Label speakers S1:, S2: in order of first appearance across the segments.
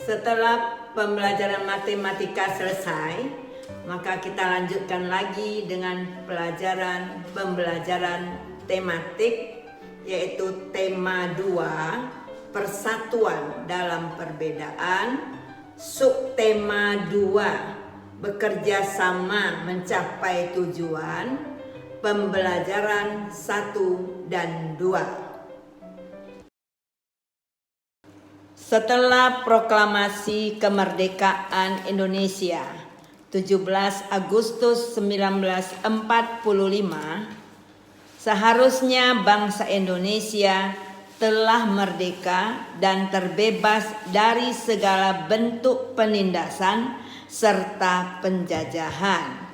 S1: Setelah pembelajaran matematika selesai, maka kita lanjutkan lagi dengan pembelajaran tematik, yaitu tema 2, persatuan dalam perbedaan, subtema 2, bekerja sama mencapai tujuan, pembelajaran 1 dan 2. Setelah proklamasi kemerdekaan Indonesia 17 Agustus 1945, seharusnya bangsa Indonesia telah merdeka dan terbebas dari segala bentuk penindasan serta penjajahan.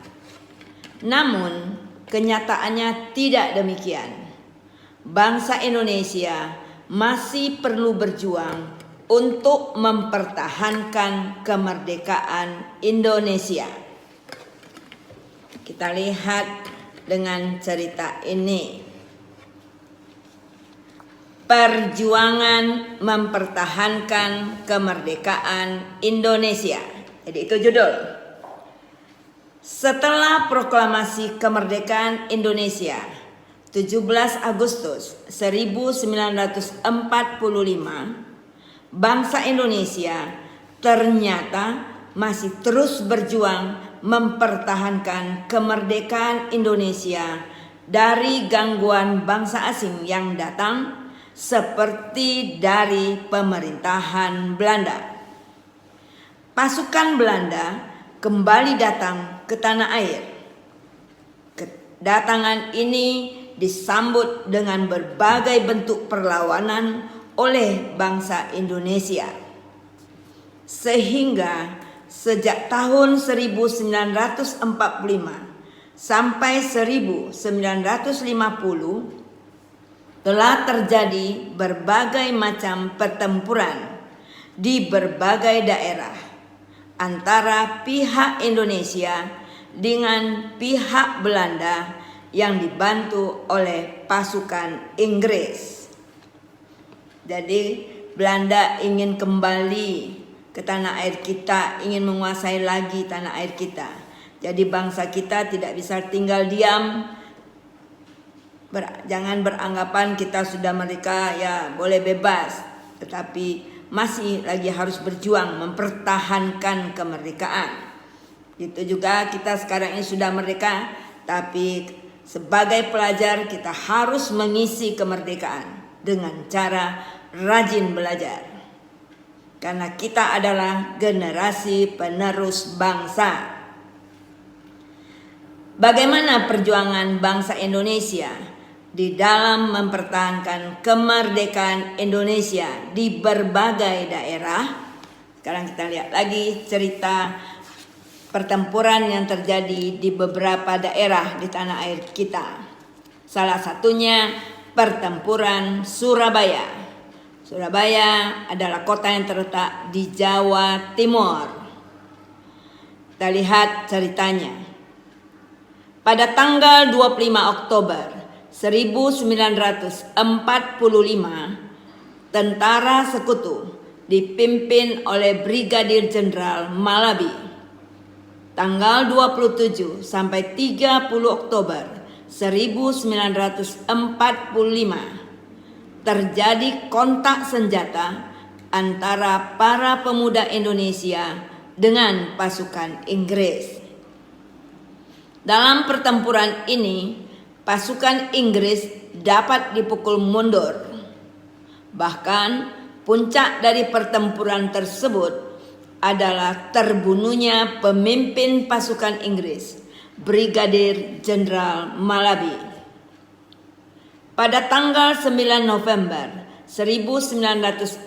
S1: Namun, kenyataannya tidak demikian. Bangsa Indonesia masih perlu berjuang untuk mempertahankan kemerdekaan Indonesia. Kita lihat dengan cerita ini. Perjuangan mempertahankan kemerdekaan Indonesia. Jadi itu judul. Setelah proklamasi kemerdekaan Indonesia 17 Agustus 1945, bangsa Indonesia ternyata masih terus berjuang mempertahankan kemerdekaan Indonesia dari gangguan bangsa asing yang datang, seperti dari pemerintahan Belanda. Pasukan Belanda kembali datang ke tanah air. Kedatangan ini disambut dengan berbagai bentuk perlawanan oleh bangsa Indonesia, sehingga sejak tahun 1945 sampai 1950 telah terjadi berbagai macam pertempuran di berbagai daerah antara pihak Indonesia dengan pihak Belanda yang dibantu oleh pasukan Inggris. Jadi Belanda ingin kembali ke tanah air kita, ingin menguasai lagi tanah air kita. Jadi bangsa kita tidak bisa tinggal diam. Jangan beranggapan kita sudah merdeka, ya boleh bebas. Tetapi masih lagi harus berjuang mempertahankan kemerdekaan. Itu juga kita sekarang ini sudah merdeka, tapi sebagai pelajar kita harus mengisi kemerdekaan dengan cara rajin belajar. Karena kita adalah generasi penerus bangsa. Bagaimana perjuangan bangsa Indonesia di dalam mempertahankan kemerdekaan Indonesia di berbagai daerah? Sekarang kita lihat lagi cerita pertempuran yang terjadi di beberapa daerah di tanah air kita. Salah satunya pertempuran Surabaya. Surabaya adalah kota yang terletak di Jawa Timur. Kita lihat ceritanya. Pada tanggal 25 Oktober 1945, tentara sekutu dipimpin oleh Brigadir Jenderal Malabi. Tanggal 27 sampai 30 Oktober 1945 terjadi kontak senjata antara para pemuda Indonesia dengan pasukan Inggris. Dalam pertempuran ini, pasukan Inggris dapat dipukul mundur. Bahkan puncak dari pertempuran tersebut adalah terbunuhnya pemimpin pasukan Inggris, Brigadir Jenderal Malabi. Pada tanggal 9 November 1945,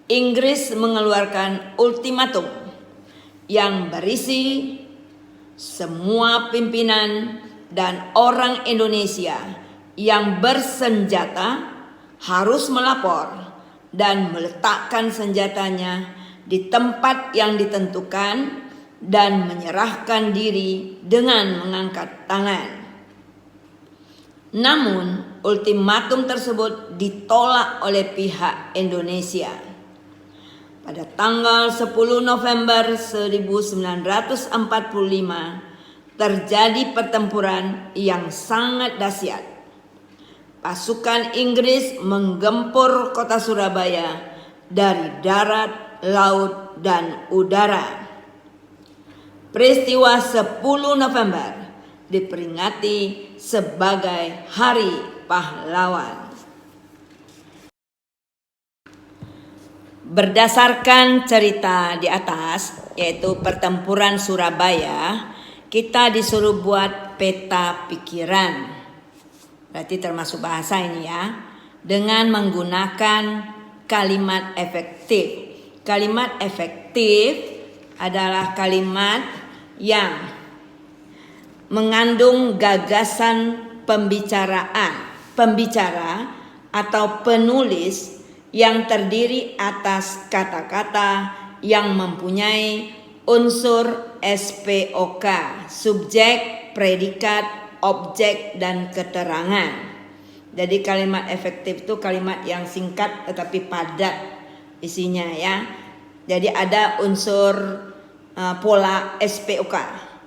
S1: Inggris mengeluarkan ultimatum yang berisi semua pimpinan dan orang Indonesia yang bersenjata harus melapor dan meletakkan senjatanya di tempat yang ditentukan dan menyerahkan diri dengan mengangkat tangan. Namun, ultimatum tersebut ditolak oleh pihak Indonesia. pada tanggal 10 November 1945 terjadi pertempuran yang sangat dahsyat. Pasukan Inggris menggempur kota Surabaya dari darat, laut, dan udara. Peristiwa 10 November diperingati sebagai Hari Pahlawan. Berdasarkan cerita di atas, yaitu pertempuran Surabaya, kita disuruh buat peta pikiran. Berarti termasuk bahasa ini ya. Dengan menggunakan kalimat efektif. Kalimat efektif adalah kalimat yang mengandung gagasan pembicara atau penulis yang terdiri atas kata-kata yang mempunyai unsur SPOK, subjek, predikat, objek, dan keterangan. Jadi kalimat efektif itu kalimat yang singkat tetapi padat isinya ya. Jadi ada unsur pola SPOK,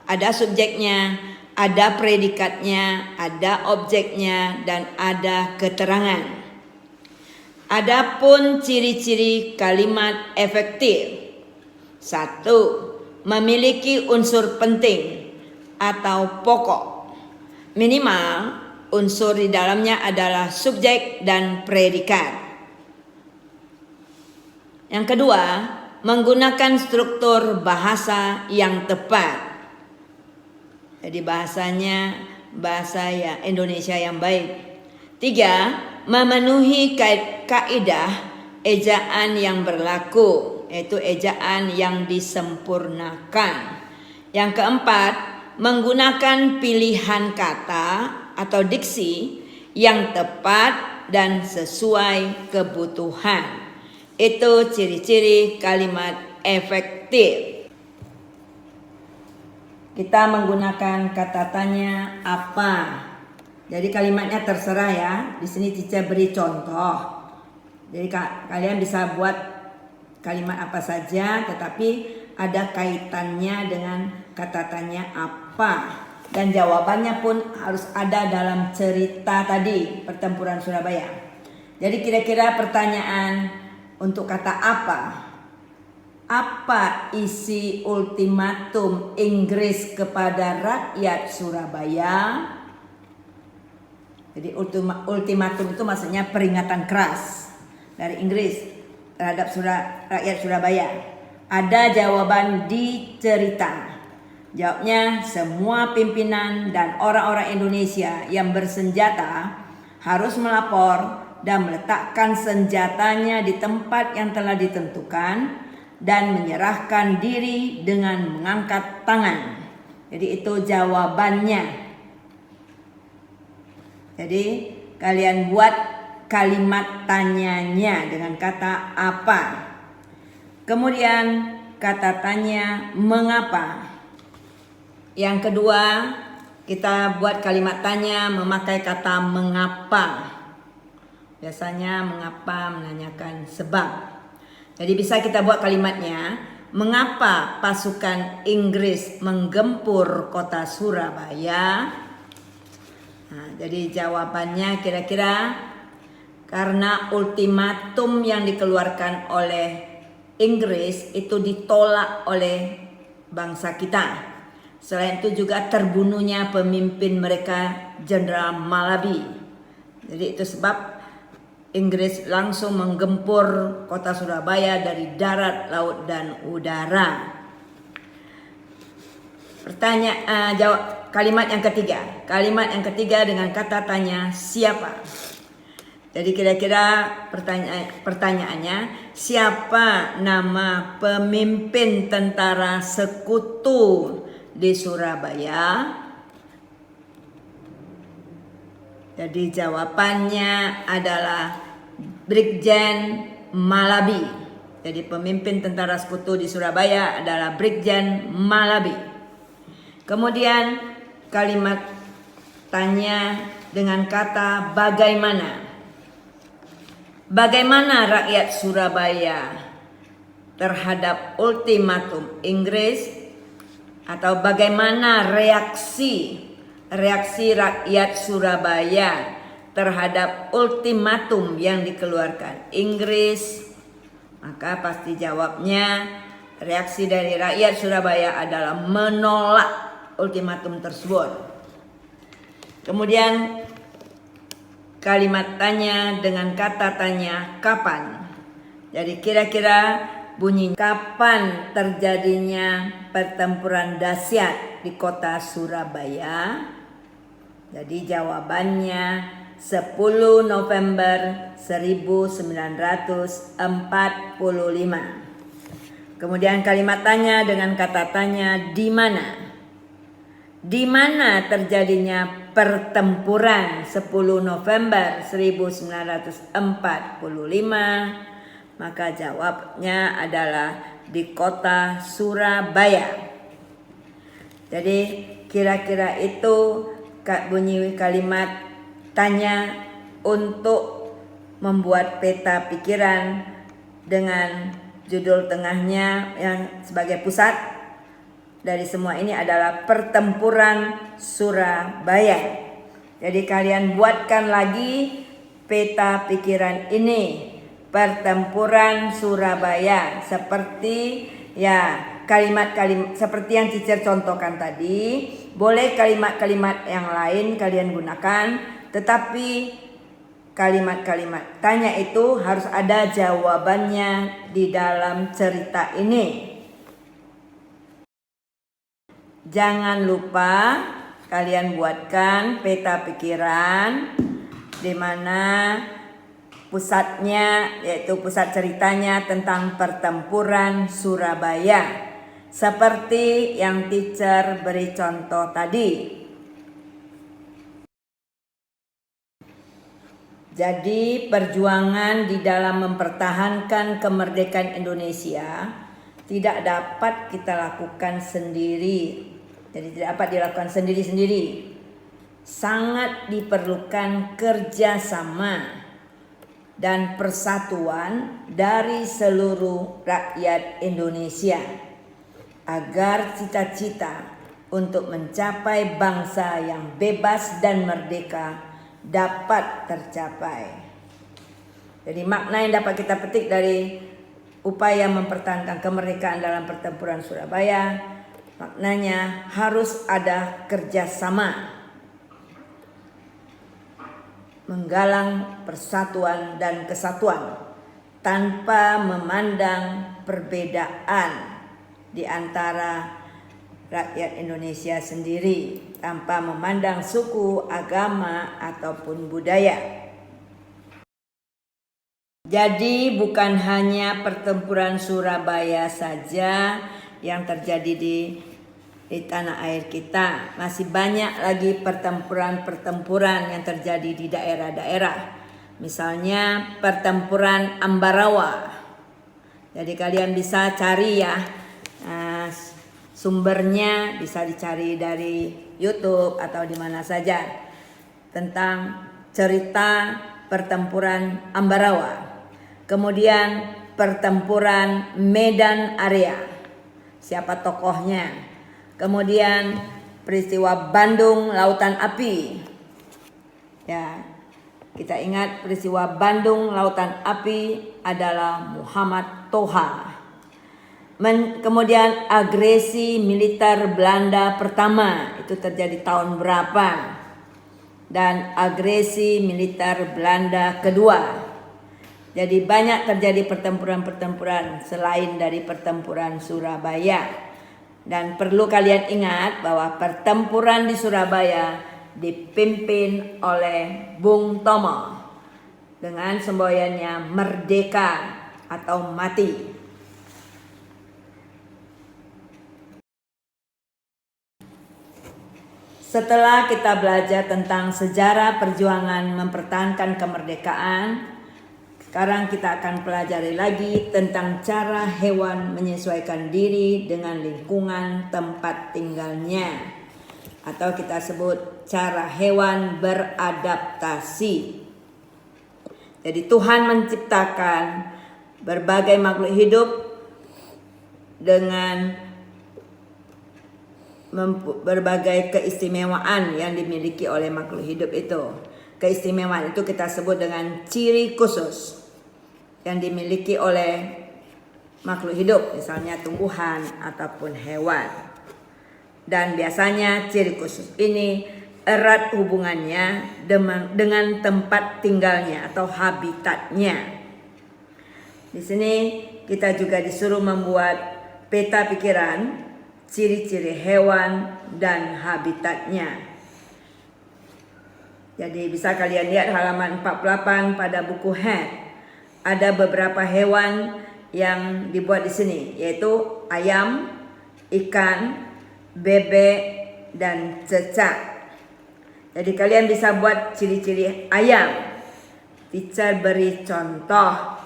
S1: ada subjeknya, ada predikatnya, ada objeknya, dan ada keterangan. Adapun ciri-ciri kalimat efektif. 1. Memiliki unsur penting atau pokok. Minimal unsur di dalamnya adalah subjek dan predikat. Yang kedua, menggunakan struktur bahasa yang tepat. Jadi bahasanya bahasa ya Indonesia yang baik. 3. Memenuhi kaidah ejaan yang berlaku, yaitu ejaan yang disempurnakan. Yang keempat, menggunakan pilihan kata atau diksi yang tepat dan sesuai kebutuhan. Itu ciri-ciri kalimat efektif. Kita menggunakan kata tanya apa. Jadi kalimatnya terserah ya. Di sini Cica beri contoh. Jadi kalian bisa buat kalimat apa saja, tetapi ada kaitannya dengan kata tanya apa. Dan jawabannya pun harus ada dalam cerita tadi, pertempuran Surabaya. Jadi kira-kira pertanyaan untuk kata apa? Apa isi ultimatum Inggris kepada rakyat Surabaya? Jadi ultimatum itu maksudnya peringatan keras dari Inggris terhadap rakyat Surabaya. Ada jawaban di cerita. Jawabnya, semua pimpinan dan orang-orang Indonesia yang bersenjata harus melapor dan meletakkan senjatanya di tempat yang telah ditentukan dan menyerahkan diri dengan mengangkat tangan. Jadi itu jawabannya. Jadi kalian buat kalimat tanyanya dengan kata apa. Kemudian kata tanya mengapa. Yang kedua, kita buat kalimat tanya memakai kata mengapa. Biasanya mengapa menanyakan sebab. Jadi bisa kita buat kalimatnya, mengapa pasukan Inggris menggempur kota Surabaya? Nah, jadi jawabannya kira-kira karena ultimatum yang dikeluarkan oleh Inggris itu ditolak oleh bangsa kita. Selain itu juga terbunuhnya pemimpin mereka, Jenderal Malabi. Jadi itu sebab Inggris langsung menggempur kota Surabaya dari darat, laut, dan udara. Jawab kalimat yang ketiga. Kalimat yang ketiga dengan kata tanya siapa. Jadi kira-kira pertanyaannya, siapa nama pemimpin tentara sekutu di Surabaya? Jadi jawabannya adalah Brigjen Malabi. Jadi pemimpin tentara sekutu di Surabaya adalah Brigjen Malabi. Kemudian kalimat tanya dengan kata bagaimana. Bagaimana rakyat Surabaya terhadap ultimatum Inggris, atau bagaimana reaksi rakyat Surabaya terhadap ultimatum yang dikeluarkan Inggris, maka pasti jawabnya reaksi dari rakyat Surabaya adalah menolak ultimatum tersebut. Kemudian kalimat tanya dengan kata tanya kapan. Jadi kira-kira bunyi kapan terjadinya pertempuran dahsyat di kota Surabaya? Jadi jawabannya 10 November 1945. Kemudian kalimat tanya dengan kata tanya di mana? Di mana terjadinya pertempuran 10 November 1945? Maka jawabnya adalah di kota Surabaya. Jadi kira-kira itu bunyi kalimat tanya untuk membuat peta pikiran dengan judul tengahnya yang sebagai pusat dari semua ini adalah pertempuran Surabaya. Jadi kalian buatkan lagi peta pikiran ini, pertempuran Surabaya, seperti ya kalimat-kalimat seperti yang teacher contohkan tadi. Boleh kalimat-kalimat yang lain kalian gunakan, tetapi kalimat-kalimat tanya itu harus ada jawabannya di dalam cerita ini. Jangan lupa kalian buatkan peta pikiran di mana pusatnya, yaitu pusat ceritanya tentang pertempuran Surabaya, seperti yang teacher beri contoh tadi. Jadi perjuangan di dalam mempertahankan kemerdekaan Indonesia tidak dapat kita lakukan sendiri. Jadi tidak dapat dilakukan sendiri-sendiri. Sangat diperlukan kerjasama dan persatuan dari seluruh rakyat Indonesia agar cita-cita untuk mencapai bangsa yang bebas dan merdeka dapat tercapai. Jadi makna yang dapat kita petik dari upaya mempertahankan kemerdekaan dalam pertempuran Surabaya, maknanya harus ada kerjasama, menggalang persatuan dan kesatuan tanpa memandang perbedaan di antara rakyat Indonesia sendiri, tanpa memandang suku, agama, ataupun budaya. Jadi bukan hanya pertempuran Surabaya saja yang terjadi di tanah air kita. Masih banyak lagi pertempuran-pertempuran yang terjadi di daerah-daerah. Misalnya pertempuran Ambarawa. Jadi kalian bisa cari ya, sumbernya bisa dicari dari YouTube atau di mana saja tentang cerita pertempuran Ambarawa. Kemudian pertempuran Medan Area, siapa tokohnya. Kemudian peristiwa Bandung Lautan Api. Ya, kita ingat peristiwa Bandung Lautan Api adalah Muhammad Toha. Kemudian agresi militer Belanda pertama, itu terjadi tahun berapa? Dan agresi militer Belanda kedua. Jadi banyak terjadi pertempuran-pertempuran selain dari pertempuran Surabaya. Dan perlu kalian ingat bahwa pertempuran di Surabaya dipimpin oleh Bung Tomo dengan semboyannya merdeka atau mati. Setelah kita belajar tentang sejarah perjuangan mempertahankan kemerdekaan, sekarang kita akan pelajari lagi tentang cara hewan menyesuaikan diri dengan lingkungan tempat tinggalnya, atau kita sebut cara hewan beradaptasi. Jadi Tuhan menciptakan berbagai makhluk hidup dengan berbagai keistimewaan yang dimiliki oleh makhluk hidup itu. Keistimewaan itu kita sebut dengan ciri khusus yang dimiliki oleh makhluk hidup, misalnya tumbuhan ataupun hewan. Dan biasanya ciri khusus ini erat hubungannya dengan tempat tinggalnya atau habitatnya. Di sini kita juga disuruh membuat peta pikiran ciri-ciri hewan dan habitatnya. Jadi bisa kalian lihat halaman 48 pada buku Head. Ada beberapa hewan yang dibuat di sini, yaitu ayam, ikan, bebek, dan cecak. Jadi kalian bisa buat ciri-ciri ayam. Teacher beri contoh.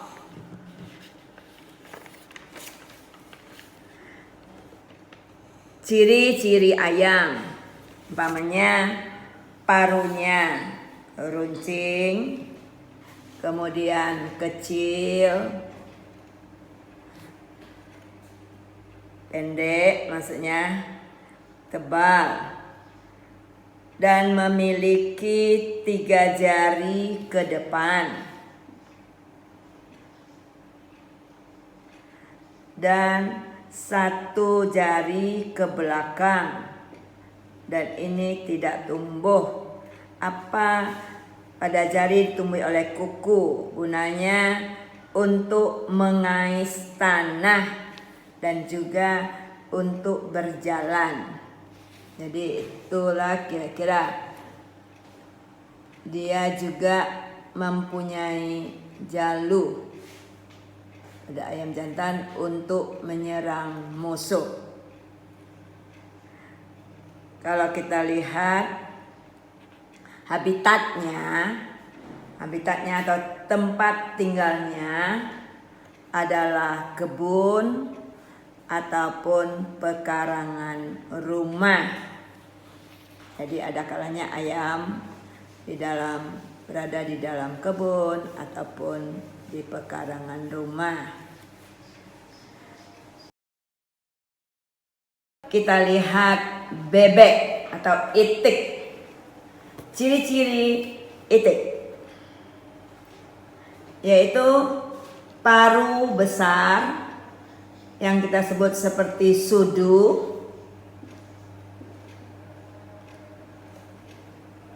S1: Ciri-ciri ayam, umpamanya paruhnya runcing, kemudian kecil, pendek maksudnya, tebal, dan memiliki 3 jari ke depan dan 1 jari ke belakang, dan ini tidak tumbuh. Apa pada jari ditumbuhi oleh kuku, gunanya untuk mengais tanah dan juga untuk berjalan. Jadi itulah kira-kira. Dia juga mempunyai jalu. Ada ayam jantan untuk menyerang musuh. Kalau kita lihat habitatnya atau tempat tinggalnya adalah kebun ataupun pekarangan rumah. Jadi ada kalanya ayam berada di dalam kebun ataupun di pekarangan rumah. Kita lihat bebek atau itik. Ciri-ciri itik yaitu paruh besar yang kita sebut seperti sudu,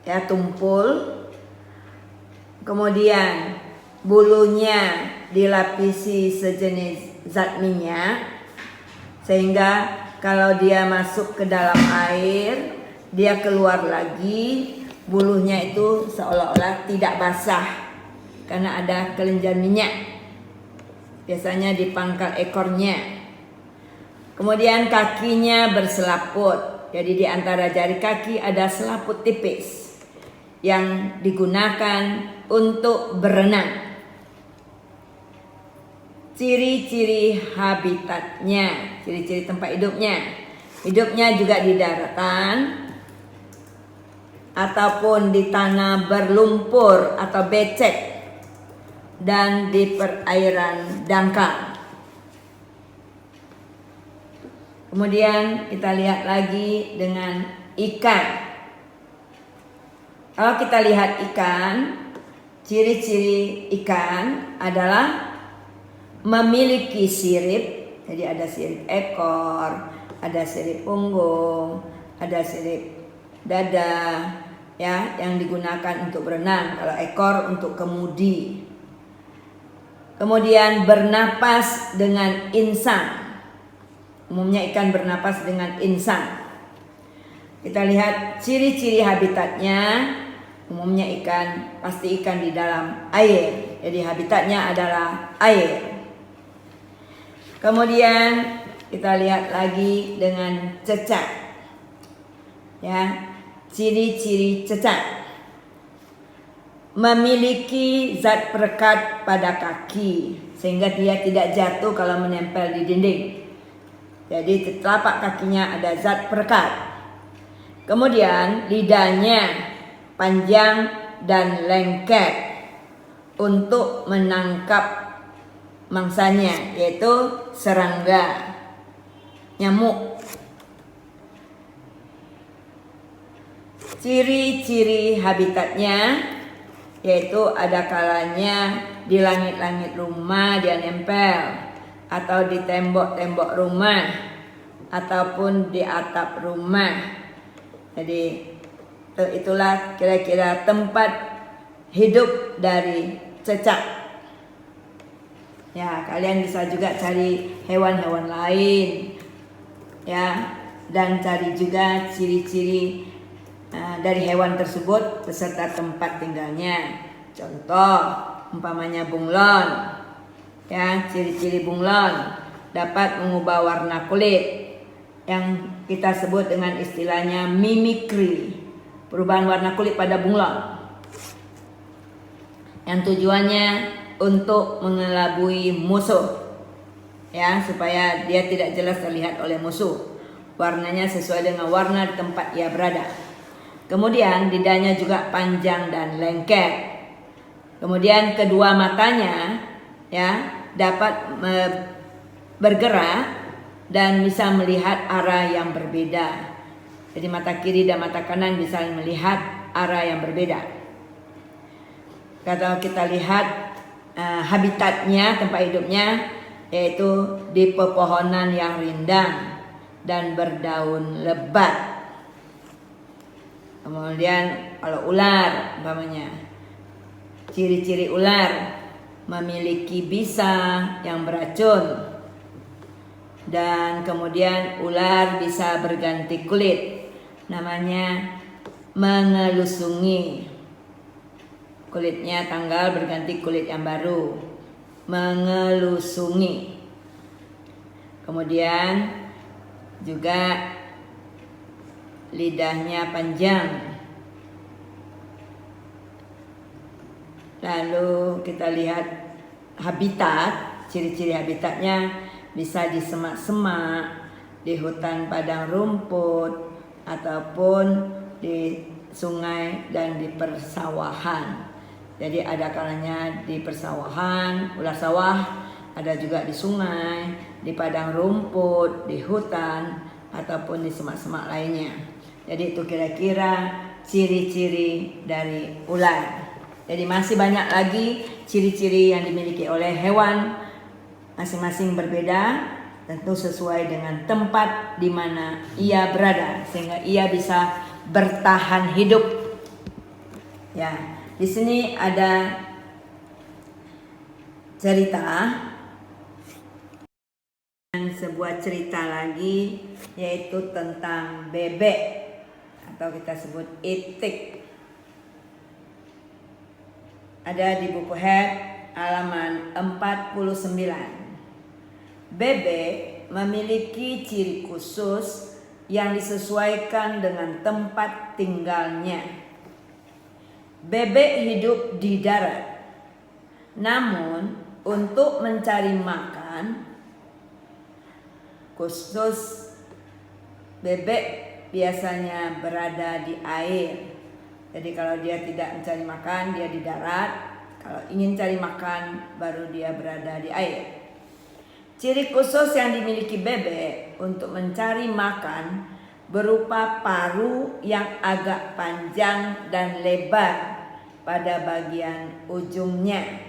S1: ya, tumpul. Kemudian bulunya dilapisi sejenis zat minyak, sehingga kalau dia masuk ke dalam air, dia keluar lagi, bulunya itu seolah-olah tidak basah karena ada kelenjar minyak. Biasanya di pangkal ekornya. Kemudian kakinya berselaput. Jadi di antara jari kaki ada selaput tipis yang digunakan untuk berenang. Ciri-ciri habitatnya, ciri-ciri tempat hidupnya. Hidupnya juga di daratan ataupun di tanah berlumpur atau becek dan di perairan dangkal. Kemudian kita lihat lagi dengan ikan. Kalau kita lihat ikan, ciri-ciri ikan adalah memiliki sirip. Jadi ada sirip ekor, ada sirip punggung, ada sirip dada, ya, yang digunakan untuk berenang. Kalau ekor untuk kemudi. Kemudian bernapas dengan insang. Umumnya ikan bernapas dengan insang. Kita lihat ciri-ciri habitatnya. Umumnya pasti ikan di dalam air. Jadi habitatnya adalah air. Kemudian kita lihat lagi dengan cecak. Ya, ciri-ciri cecak. Memiliki zat perekat pada kaki sehingga dia tidak jatuh kalau menempel di dinding. Jadi di telapak kakinya ada zat perekat. Kemudian lidahnya panjang dan lengket untuk menangkap mangsanya, yaitu serangga. nyamuk. Ciri-ciri habitatnya yaitu ada kalanya di langit-langit rumah dia nempel, atau di tembok-tembok rumah, ataupun di atap rumah. Jadi itulah kira-kira tempat hidup dari cecak. Ya, kalian bisa juga cari hewan-hewan lain, ya, dan cari juga ciri-ciri dari hewan tersebut beserta tempat tinggalnya. Contoh, umpamanya bunglon. Ya, ciri-ciri bunglon dapat mengubah warna kulit yang kita sebut dengan istilahnya mimikri, perubahan warna kulit pada bunglon. Yang tujuannya untuk mengelabui musuh, ya, supaya dia tidak jelas terlihat oleh musuh. Warnanya sesuai dengan warna di tempat ia berada. Kemudian lidahnya juga panjang dan lengket. Kemudian kedua matanya, ya, dapat bergerak dan bisa melihat arah yang berbeda. Jadi mata kiri dan mata kanan bisa melihat arah yang berbeda. Kalau kita lihat habitatnya, tempat hidupnya, yaitu di pepohonan yang rindang dan berdaun lebat. Kemudian kalau ular umpamanya, ciri-ciri ular memiliki bisa yang beracun, dan kemudian ular bisa berganti kulit, namanya mengelusungi. Kulitnya tanggal berganti kulit yang baru, mengelusungi. Kemudian juga lidahnya panjang. Lalu kita lihat habitat, ciri-ciri habitatnya bisa di semak-semak, di hutan padang rumput, ataupun di sungai dan di persawahan. Jadi ada kalanya di persawahan, ular sawah, ada juga di sungai, di padang rumput, di hutan, ataupun di semak-semak lainnya. Jadi itu kira-kira ciri-ciri dari ular. Jadi masih banyak lagi ciri-ciri yang dimiliki oleh hewan, masing-masing berbeda, tentu sesuai dengan tempat di mana ia berada, sehingga ia bisa bertahan hidup. Ya, di sini ada cerita, dan sebuah cerita lagi, yaitu tentang bebek, atau kita sebut itik. Ada di buku Het halaman 49. Bebek memiliki ciri khusus yang disesuaikan dengan tempat tinggalnya. Bebek hidup di darat, namun untuk mencari makan, khusus bebek biasanya berada di air. Jadi kalau dia tidak mencari makan, dia di darat. Kalau ingin cari makan, baru dia berada di air. Ciri khusus yang dimiliki bebek untuk mencari makan berupa paruh yang agak panjang dan lebar pada bagian ujungnya.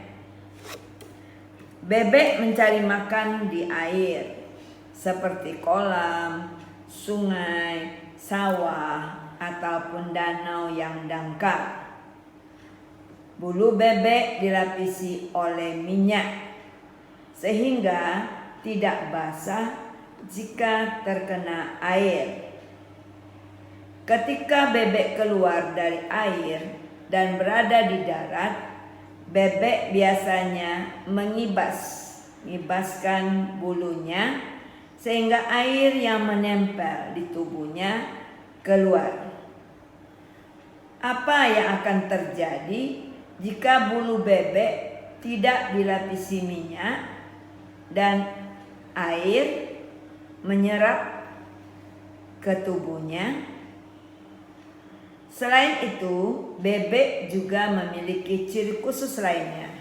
S1: Bebek mencari makan di air, seperti kolam, sungai, sawah, ataupun danau yang dangkal. Bulu bebek dilapisi oleh minyak sehingga tidak basah jika terkena air. Ketika bebek keluar dari air dan berada di darat, bebek biasanya mengibaskan bulunya sehingga air yang menempel di tubuhnya keluar. Apa yang akan terjadi jika bulu bebek tidak dilapisi minyak dan air menyerap ke tubuhnya? Selain itu, bebek juga memiliki ciri khusus lainnya,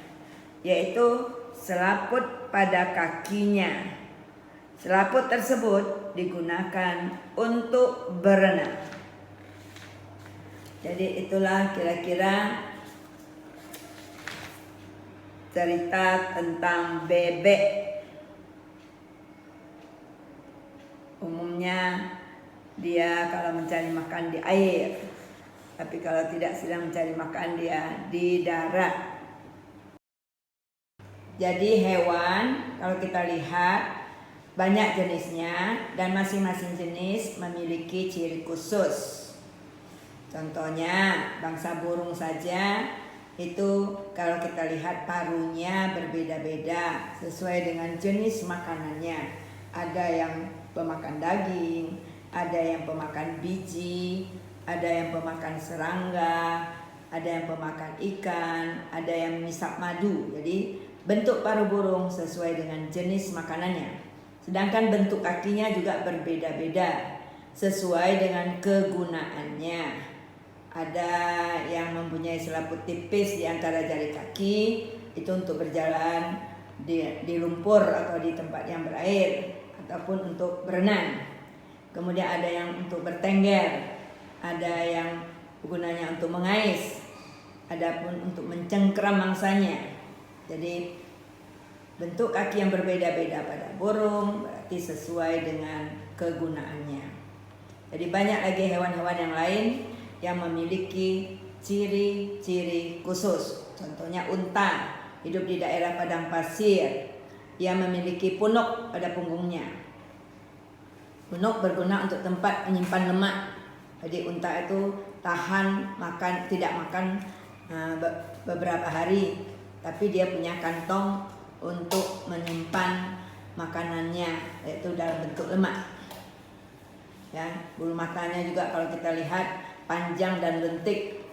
S1: yaitu selaput pada kakinya. Selaput tersebut digunakan untuk berenang. Jadi itulah kira-kira cerita tentang bebek. Umumnya dia kalau mencari makan di air, tapi kalau tidak sedang mencari makan dia di darat. Jadi hewan kalau kita lihat banyak jenisnya dan masing-masing jenis memiliki ciri khusus. Contohnya bangsa burung saja itu kalau kita lihat paruhnya berbeda-beda sesuai dengan jenis makanannya. Ada yang pemakan daging, ada yang pemakan biji, ada yang pemakan serangga, ada yang pemakan ikan, ada yang mengisap madu. Jadi bentuk paruh burung sesuai dengan jenis makanannya. Sedangkan bentuk kakinya juga berbeda-beda sesuai dengan kegunaannya. Ada yang mempunyai selaput tipis di antara jari kaki, itu untuk berjalan di lumpur atau di tempat yang berair, ataupun untuk berenang. Kemudian ada yang untuk bertengger, ada yang gunanya untuk mengais, adapun untuk mencengkram mangsanya. Jadi bentuk kaki yang berbeda-beda pada burung berarti sesuai dengan kegunaannya. Jadi banyak lagi hewan-hewan yang lain yang memiliki ciri-ciri khusus. Contohnya unta, hidup di daerah padang pasir. Ia memiliki punuk pada punggungnya. Punuk berguna untuk tempat menyimpan lemak. Jadi unta itu tahan makan, tidak makan beberapa hari, tapi dia punya kantong untuk menyimpan makanannya, yaitu dalam bentuk lemak. Ya, bulu matanya juga kalau kita lihat panjang dan lentik,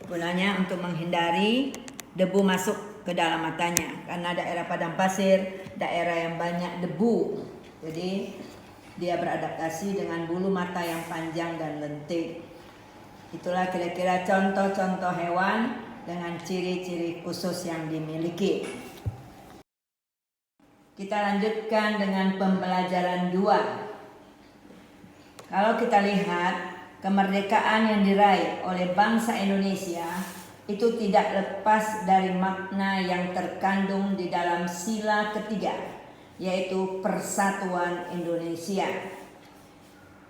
S1: gunanya untuk menghindari debu masuk ke dalam matanya, karena daerah padang pasir daerah yang banyak debu. Jadi dia beradaptasi dengan bulu mata yang panjang dan lentik. Itulah kira-kira contoh-contoh hewan dengan ciri-ciri khusus yang dimiliki. Kita lanjutkan dengan pembelajaran 2. Kalau kita lihat kemerdekaan yang diraih oleh bangsa Indonesia itu tidak lepas dari makna yang terkandung di dalam sila ketiga, yaitu persatuan Indonesia.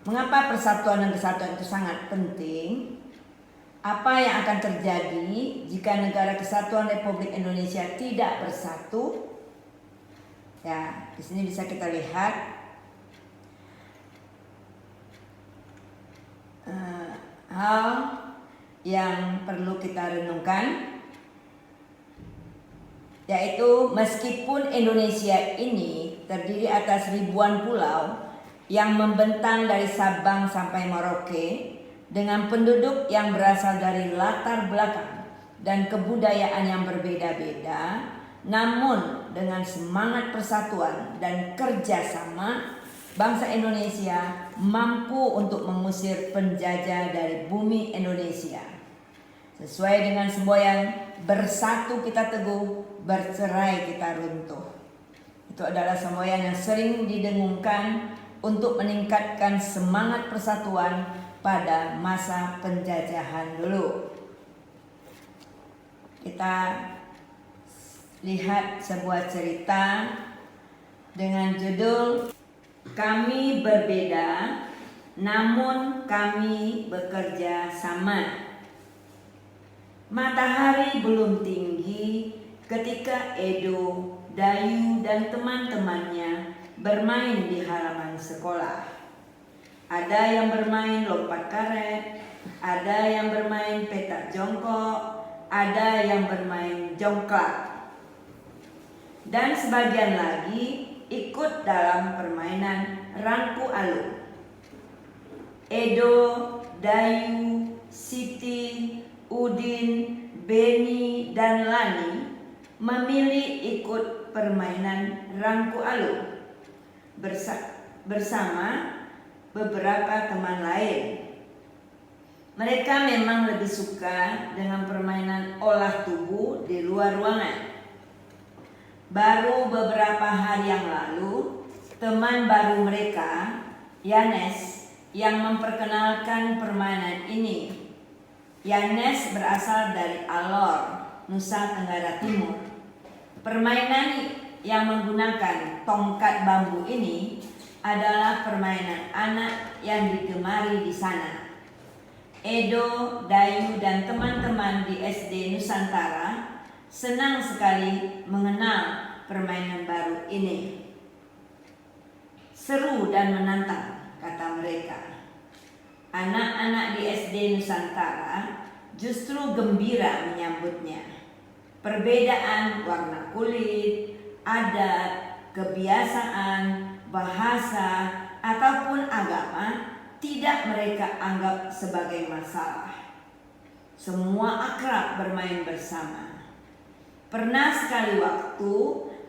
S1: Mengapa persatuan dan kesatuan itu sangat penting? Apa yang akan terjadi jika negara kesatuan Republik Indonesia tidak bersatu? Ya, di sini bisa kita lihat hal yang perlu kita renungkan, yaitu meskipun Indonesia ini terdiri atas ribuan pulau yang membentang dari Sabang sampai Merauke dengan penduduk yang berasal dari latar belakang dan kebudayaan yang berbeda-beda, namun dengan semangat persatuan dan kerjasama, bangsa Indonesia mampu untuk mengusir penjajah dari bumi Indonesia. Sesuai dengan semboyan, bersatu kita teguh, bercerai kita runtuh. Itu adalah semboyan yang sering didengungkan untuk meningkatkan semangat persatuan pada masa penjajahan dulu. Kita lihat sebuah cerita dengan judul Kami Berbeda Namun Kami Bekerja Sama. Matahari belum tinggi ketika Edo, Dayu, dan teman-temannya bermain di halaman sekolah. Ada yang bermain lompat karet, ada yang bermain petak jongkok, ada yang bermain jongklak, dan sebagian lagi ikut dalam permainan rangku alun. Edo, Dayu, Siti, Udin, Beni, dan Lani memilih ikut permainan rangku alun bersama beberapa teman lain. Mereka memang lebih suka dengan permainan olah tubuh di luar ruangan. Baru beberapa hari yang lalu, teman baru mereka, Yanes, yang memperkenalkan permainan ini. Yanes berasal dari Alor, Nusa Tenggara Timur. Permainan yang menggunakan tongkat bambu ini adalah permainan anak yang digemari di sana. Edo, Dayu, dan teman-teman di SD Nusantara senang sekali mengenal permainan baru ini. Seru dan menantang, kata mereka. Anak-anak di SD Nusantara justru gembira menyambutnya. Perbedaan warna kulit, adat, kebiasaan, bahasa, ataupun agama tidak mereka anggap sebagai masalah. Semua akrab bermain bersama. Pernah sekali waktu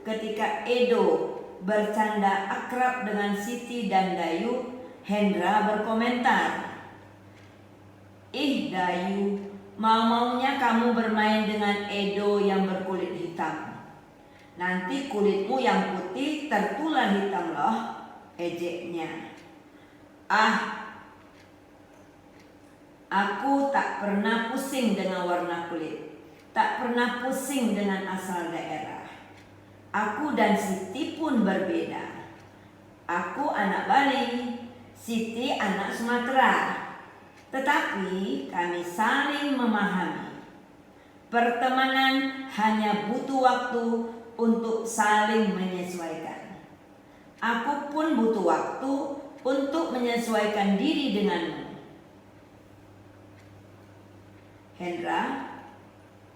S1: ketika Edo bercanda akrab dengan Siti dan Dayu, Hendra berkomentar, "Ih Dayu, mau-maunya kamu bermain dengan Edo yang berkulit hitam. Nanti kulitmu yang putih tertular hitam loh," ejeknya. "Ah, aku tak pernah pusing dengan warna kulit, tak pernah pusing dengan asal daerah. Aku dan Siti pun berbeda. Aku anak Bali, Siti anak Sumatera. Tetapi kami saling memahami. Pertemanan hanya butuh waktu untuk saling menyesuaikan. Aku pun butuh waktu untuk menyesuaikan diri denganmu." "Hendra,"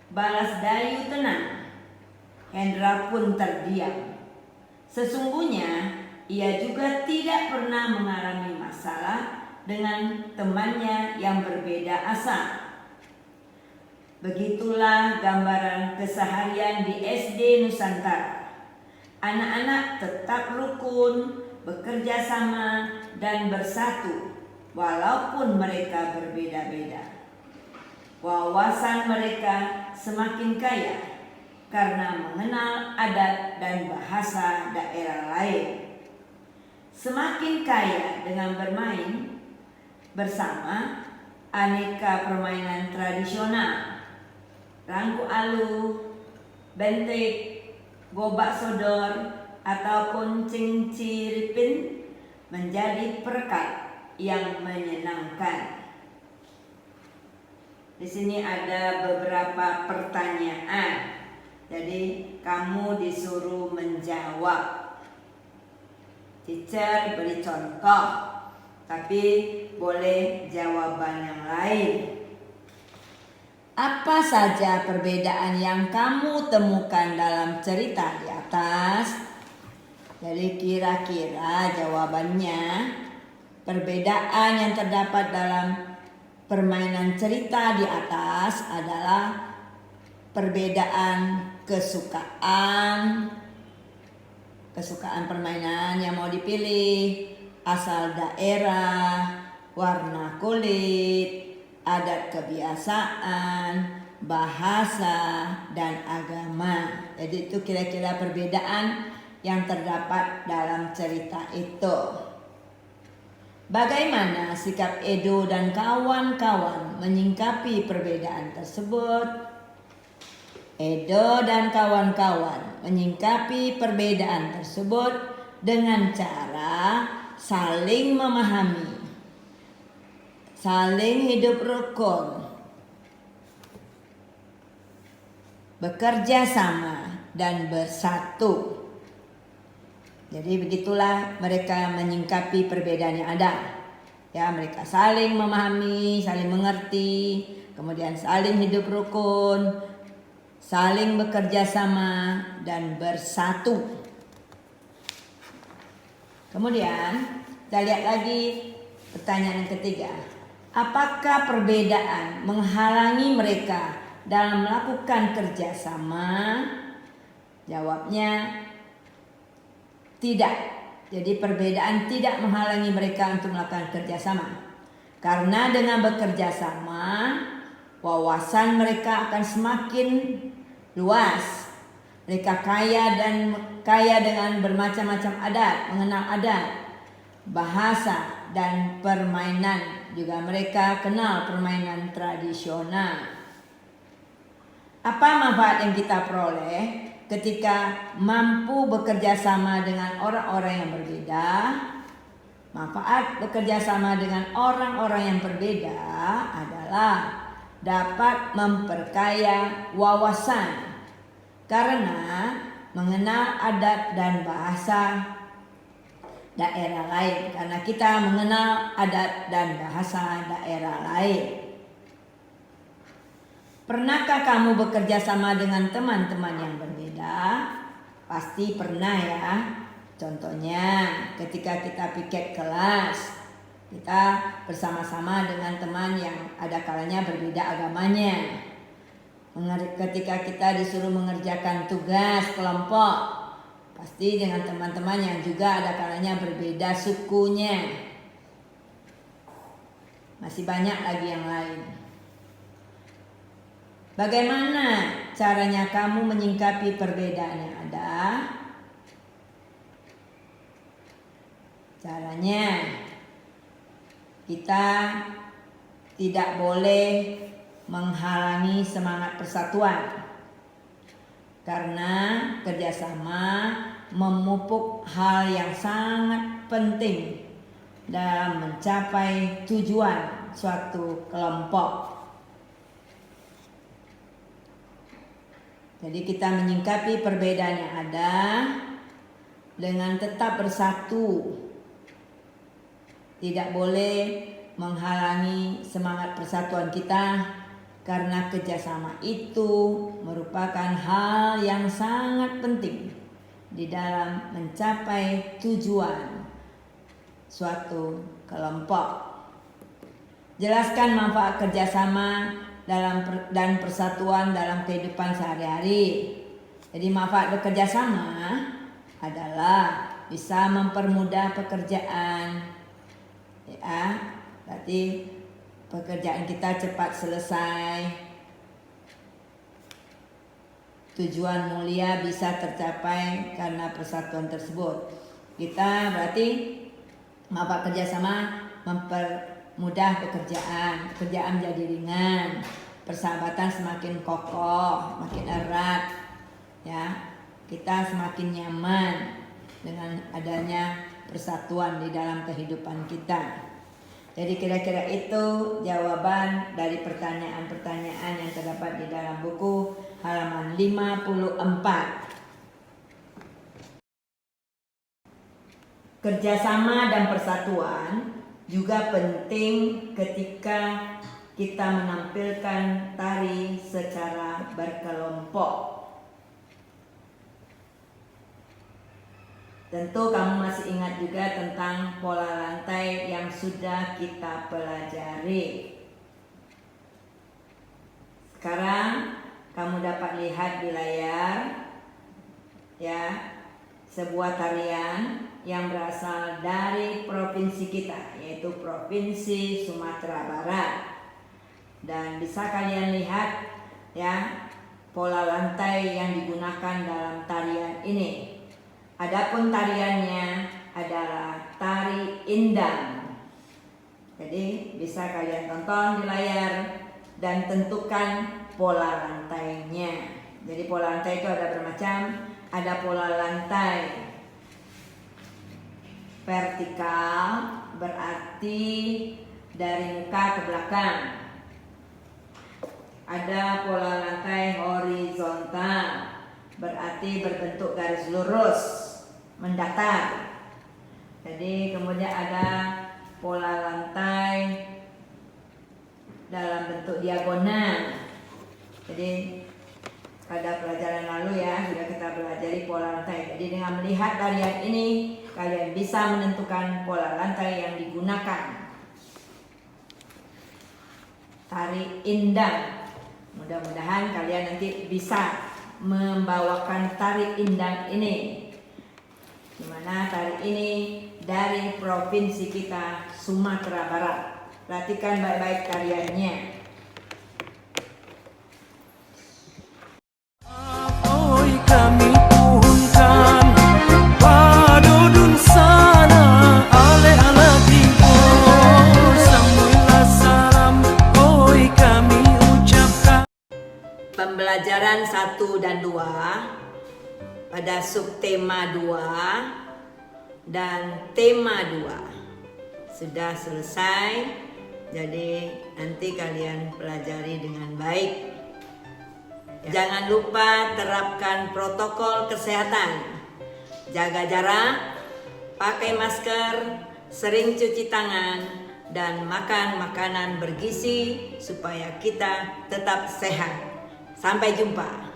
S1: balas Dayu tenang. Hendra pun terdiam. Sesungguhnya ia juga tidak pernah mengalami masalah dengan temannya yang berbeda asal. Begitulah gambaran keseharian di SD Nusantara. Anak-anak tetap rukun, bekerja sama, dan bersatu walaupun mereka berbeda-beda. Wawasan mereka semakin kaya karena mengenal adat dan bahasa daerah lain. Semakin kaya dengan bermain bersama aneka permainan tradisional, rangku alu, bentik, gobak sodor, ataupun cinciripin menjadi perekat yang menyenangkan. Di sini ada beberapa pertanyaan. Jadi kamu disuruh menjawab. Teacher beri contoh, tapi boleh jawaban yang lain. Apa saja perbedaan yang kamu temukan dalam cerita di atas? Jadi kira-kira jawabannya, perbedaan yang terdapat dalam permainan cerita di atas adalah perbedaan kesukaan permainan yang mau dipilih, asal daerah, warna kulit, adat kebiasaan, bahasa, dan agama. Jadi itu kira-kira perbedaan yang terdapat dalam cerita itu. Bagaimana sikap Edo dan kawan-kawan menyingkapi perbedaan tersebut? Edo dan kawan-kawan menyingkapi perbedaan tersebut dengan cara saling memahami, saling hidup rukun, bekerja sama, dan bersatu. Jadi begitulah mereka menyingkapi perbedaan yang ada. Ya, mereka saling memahami, saling mengerti, kemudian saling hidup rukun, saling bekerja sama, dan bersatu. Kemudian kita lihat lagi pertanyaan yang ketiga. Apakah perbedaan menghalangi mereka dalam melakukan kerjasama? Jawabnya tidak. Jadi perbedaan tidak menghalangi mereka untuk melakukan kerjasama. Karena dengan bekerja sama, wawasan mereka akan semakin luas. Mereka kaya dengan bermacam-macam adat, mengenal adat, bahasa, dan permainan. Juga mereka kenal permainan tradisional. Apa manfaat yang kita peroleh ketika mampu bekerja sama dengan orang-orang yang berbeda? Manfaat bekerja sama dengan orang-orang yang berbeda adalah dapat memperkaya wawasan karena mengenal adat dan bahasa daerah lain. Karena kita mengenal adat dan bahasa daerah lain. Pernahkah kamu bekerja sama dengan teman-teman yang berbeda? Pasti pernah ya. Contohnya ketika kita piket kelas, kita bersama-sama dengan teman yang ada kalanya berbeda agamanya. Ketika kita disuruh mengerjakan tugas kelompok, pasti dengan teman-teman yang juga ada kalanya berbeda sukunya. Masih banyak lagi yang lain. Bagaimana caranya kamu menyingkapi perbedaan yang ada? Caranya kita tidak boleh menghalangi semangat persatuan, karena kerjasama memupuk hal yang sangat penting dalam mencapai tujuan suatu kelompok. Jadi kita menyingkapi perbedaan yang ada dengan tetap bersatu. Tidak boleh menghalangi semangat persatuan kita, karena kerjasama itu merupakan hal yang sangat penting di dalam mencapai tujuan suatu kelompok. Jelaskan manfaat kerjasama dan persatuan dalam kehidupan sehari-hari. Jadi manfaat bekerja sama adalah bisa mempermudah pekerjaan, ya, berarti pekerjaan kita cepat selesai, tujuan mulia bisa tercapai karena persatuan tersebut. Kita berarti manfaat kerjasama mempermudah pekerjaan menjadi ringan, persahabatan semakin kokoh, makin erat, ya, kita semakin nyaman dengan adanya persatuan di dalam kehidupan kita. Jadi kira-kira itu jawaban dari pertanyaan-pertanyaan yang terdapat di dalam buku halaman 54. Kerjasama dan persatuan juga penting ketika kita menampilkan tari secara berkelompok. Tentu kamu masih ingat juga tentang pola lantai yang sudah kita pelajari. Sekarang kamu dapat lihat di layar, ya, sebuah tarian yang berasal dari provinsi kita, yaitu Provinsi Sumatera Barat. Dan bisa kalian lihat, ya, pola lantai yang digunakan dalam tarian ini. Adapun tariannya adalah tari indang. Jadi bisa kalian tonton di layar dan tentukan pola lantainya. Jadi pola lantai itu ada bermacam. Ada pola lantai vertikal, berarti dari muka ke belakang. Ada pola lantai horizontal, berarti berbentuk garis lurus mendatar. Jadi kemudian ada pola lantai dalam bentuk diagonal. Jadi pada pelajaran lalu ya sudah kita pelajari pola lantai. Jadi dengan melihat tarian ini kalian bisa menentukan pola lantai yang digunakan. Tari indang. Mudah-mudahan kalian nanti bisa membawakan tari indang ini, di mana tari ini dari provinsi kita Sumatera Barat. Perhatikan baik-baik tariannya.
S2: oi kami tuhunkan padodun sana ale ala tibo samuilah salam oi kami ucapkan.
S1: Pembelajaran 1 dan 2 pada subtema 2 dan tema 2 sudah selesai. Jadi nanti kalian pelajari dengan baik. Jangan lupa terapkan protokol kesehatan. Jaga jarak, pakai masker, sering cuci tangan, dan makan makanan bergizi supaya kita tetap sehat. Sampai jumpa.